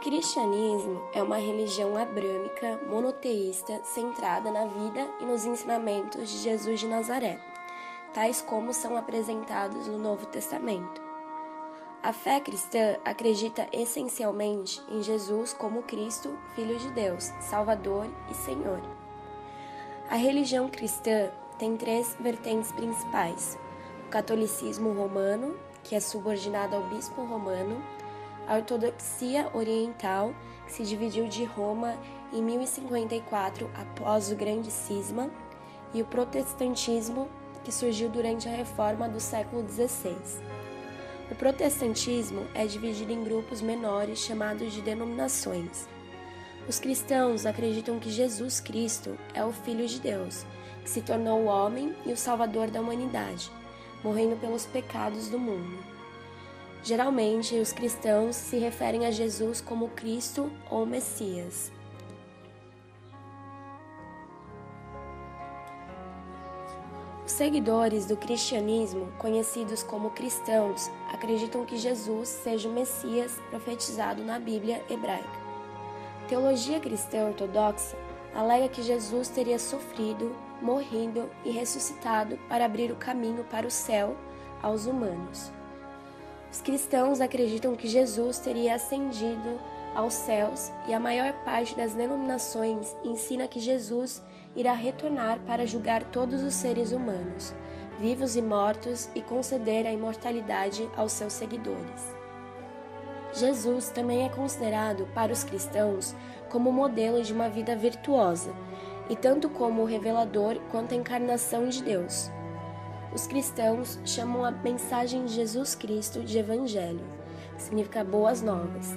cristianismo é uma religião abrâmica, monoteísta, centrada na vida e nos ensinamentos de Jesus de Nazaré, tais como são apresentados no Novo Testamento. A fé cristã acredita essencialmente em Jesus como Cristo, Filho de Deus, Salvador e Senhor. A religião cristã tem três vertentes principais: o catolicismo romano, que é subordinado ao bispo romano, a ortodoxia oriental, que se dividiu de Roma em 1054 após o Grande Cisma, e o protestantismo, que surgiu durante a Reforma do século XVI. O protestantismo é dividido em grupos menores chamados de denominações. Os cristãos acreditam que Jesus Cristo é o Filho de Deus, que se tornou o homem e o Salvador da humanidade, morrendo pelos pecados do mundo. Geralmente, os cristãos se referem a Jesus como Cristo ou Messias. Os seguidores do cristianismo, conhecidos como cristãos, acreditam que Jesus seja o Messias profetizado na Bíblia hebraica. A teologia cristã ortodoxa alega que Jesus teria sofrido, morrido e ressuscitado para abrir o caminho para o céu aos humanos. Os cristãos acreditam que Jesus teria ascendido aos céus e a maior parte das denominações ensina que Jesus irá retornar para julgar todos os seres humanos, vivos e mortos, e conceder a imortalidade aos seus seguidores. Jesus também é considerado para os cristãos como modelo de uma vida virtuosa, e tanto como o revelador quanto a encarnação de Deus. Os cristãos chamam a mensagem de Jesus Cristo de Evangelho, que significa boas novas,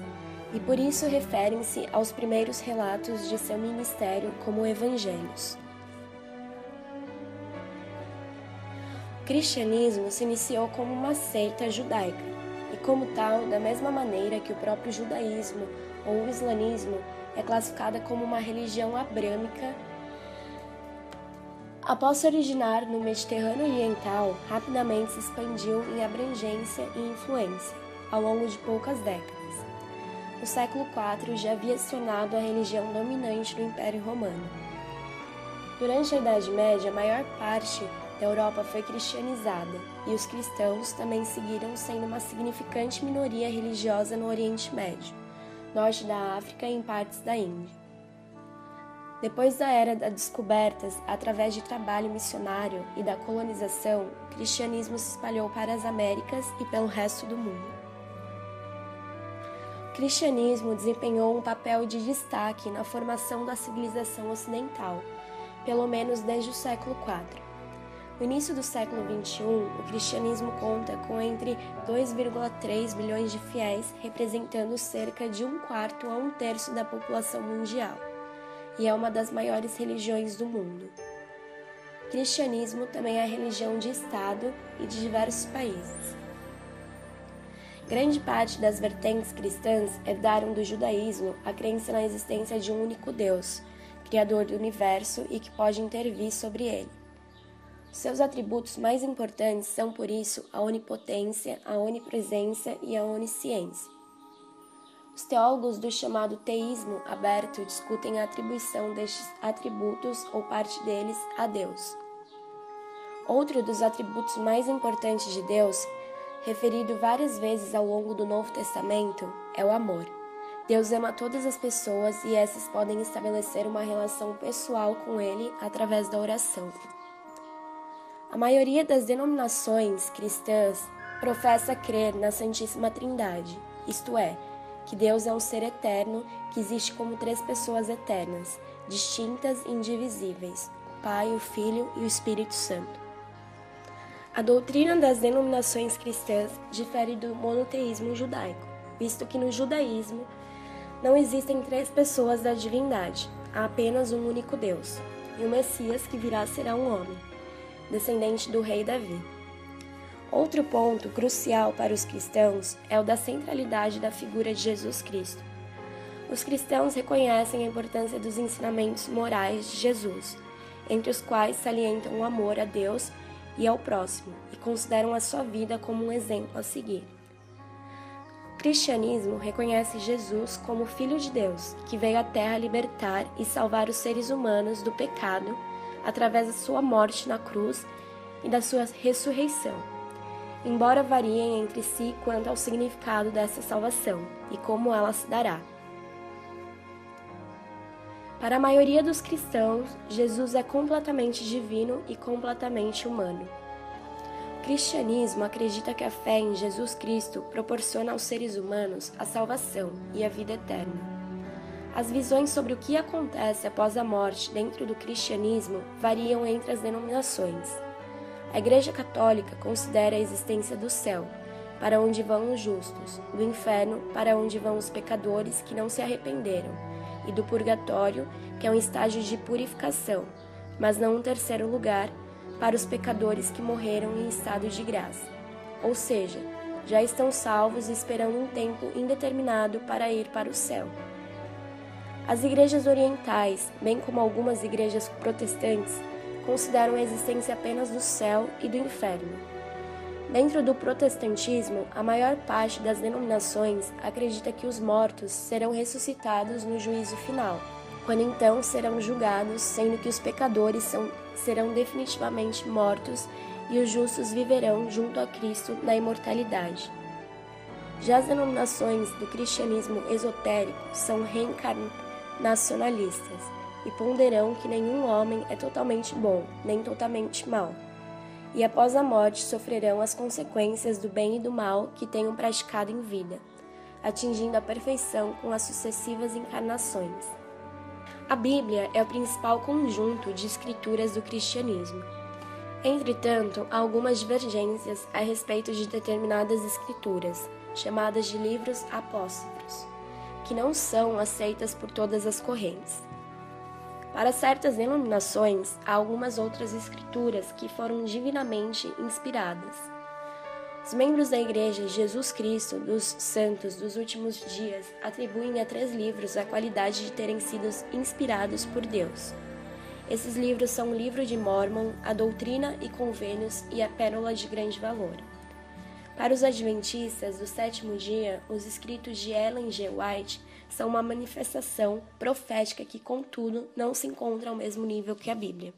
e por isso referem-se aos primeiros relatos de seu ministério como evangelhos. O cristianismo se iniciou como uma seita judaica, e como tal, da mesma maneira que o próprio judaísmo ou o islamismo é classificada como uma religião abrâmica. Após se originar no Mediterrâneo Oriental, rapidamente se expandiu em abrangência e influência, ao longo de poucas décadas. No século IV já havia se tornado a religião dominante do Império Romano. Durante a Idade Média, a maior parte da Europa foi cristianizada, e os cristãos também seguiram sendo uma significante minoria religiosa no Oriente Médio, norte da África e em partes da Índia. Depois da Era das Descobertas, através de trabalho missionário e da colonização, o cristianismo se espalhou para as Américas e pelo resto do mundo. O cristianismo desempenhou um papel de destaque na formação da civilização ocidental, pelo menos desde o século IV. No início do século XXI, o cristianismo conta com entre 2,3 bilhões de fiéis, representando cerca de 1/4 a 1/3 da população mundial, e é uma das maiores religiões do mundo. O cristianismo também é religião de Estado e de diversos países. Grande parte das vertentes cristãs herdaram do judaísmo a crença na existência de um único Deus, Criador do universo e que pode intervir sobre ele. Seus atributos mais importantes são, por isso, a onipotência, a onipresença e a onisciência. Os teólogos do chamado teísmo aberto discutem a atribuição destes atributos ou parte deles a Deus. Outro dos atributos mais importantes de Deus, referido várias vezes ao longo do Novo Testamento, é o amor. Deus ama todas as pessoas e essas podem estabelecer uma relação pessoal com Ele através da oração. A maioria das denominações cristãs professa crer na Santíssima Trindade, isto é, que Deus é um ser eterno que existe como três pessoas eternas, distintas e indivisíveis, o Pai, o Filho e o Espírito Santo. A doutrina das denominações cristãs difere do monoteísmo judaico, visto que no judaísmo não existem três pessoas da divindade, há apenas um único Deus, e o Messias que virá será um homem, descendente do rei Davi. Outro ponto crucial para os cristãos é o da centralidade da figura de Jesus Cristo. Os cristãos reconhecem a importância dos ensinamentos morais de Jesus, entre os quais salientam o amor a Deus e ao próximo, e consideram a sua vida como um exemplo a seguir. cristianismo reconhece Jesus como Filho de Deus, que veio à Terra libertar e salvar os seres humanos do pecado através da sua morte na cruz e da sua ressurreição, embora variem entre si quanto ao significado dessa salvação e como ela se dará. Para a maioria dos cristãos, Jesus é completamente divino e completamente humano. O cristianismo acredita que a fé em Jesus Cristo proporciona aos seres humanos a salvação e a vida eterna. As visões sobre o que acontece após a morte dentro do cristianismo variam entre as denominações. A Igreja Católica considera a existência do céu, para onde vão os justos, do inferno, para onde vão os pecadores que não se arrependeram, e do purgatório, que é um estágio de purificação, mas não um terceiro lugar, para os pecadores que morreram em estado de graça. Ou seja, já estão salvos e esperando um tempo indeterminado para ir para o céu. As igrejas orientais, bem como algumas igrejas protestantes, consideram a existência apenas do céu e do inferno. Dentro do protestantismo, a maior parte das denominações acredita que os mortos serão ressuscitados no juízo final, quando então serão julgados, sendo que os pecadores serão definitivamente mortos e os justos viverão junto a Cristo na imortalidade. Já as denominações do cristianismo esotérico são reencarnacionalistas e ponderam que nenhum homem é totalmente bom, nem totalmente mau, e após a morte sofrerão as consequências do bem e do mal que tenham praticado em vida, atingindo a perfeição com as sucessivas encarnações. A Bíblia é o principal conjunto de escrituras do cristianismo. Entretanto, há algumas divergências a respeito de determinadas escrituras, chamadas de livros apócrifos, que não são aceitas por todas as correntes. Para certas denominações, há algumas outras escrituras que foram divinamente inspiradas. Os membros da Igreja Jesus Cristo dos Santos dos Últimos Dias atribuem a 3 livros a qualidade de terem sido inspirados por Deus. Esses livros são o Livro de Mórmon, a Doutrina e Convênios e a Pérola de Grande Valor. Para os adventistas do sétimo dia, os escritos de Ellen G. White são uma manifestação profética que, contudo, não se encontra ao mesmo nível que a Bíblia.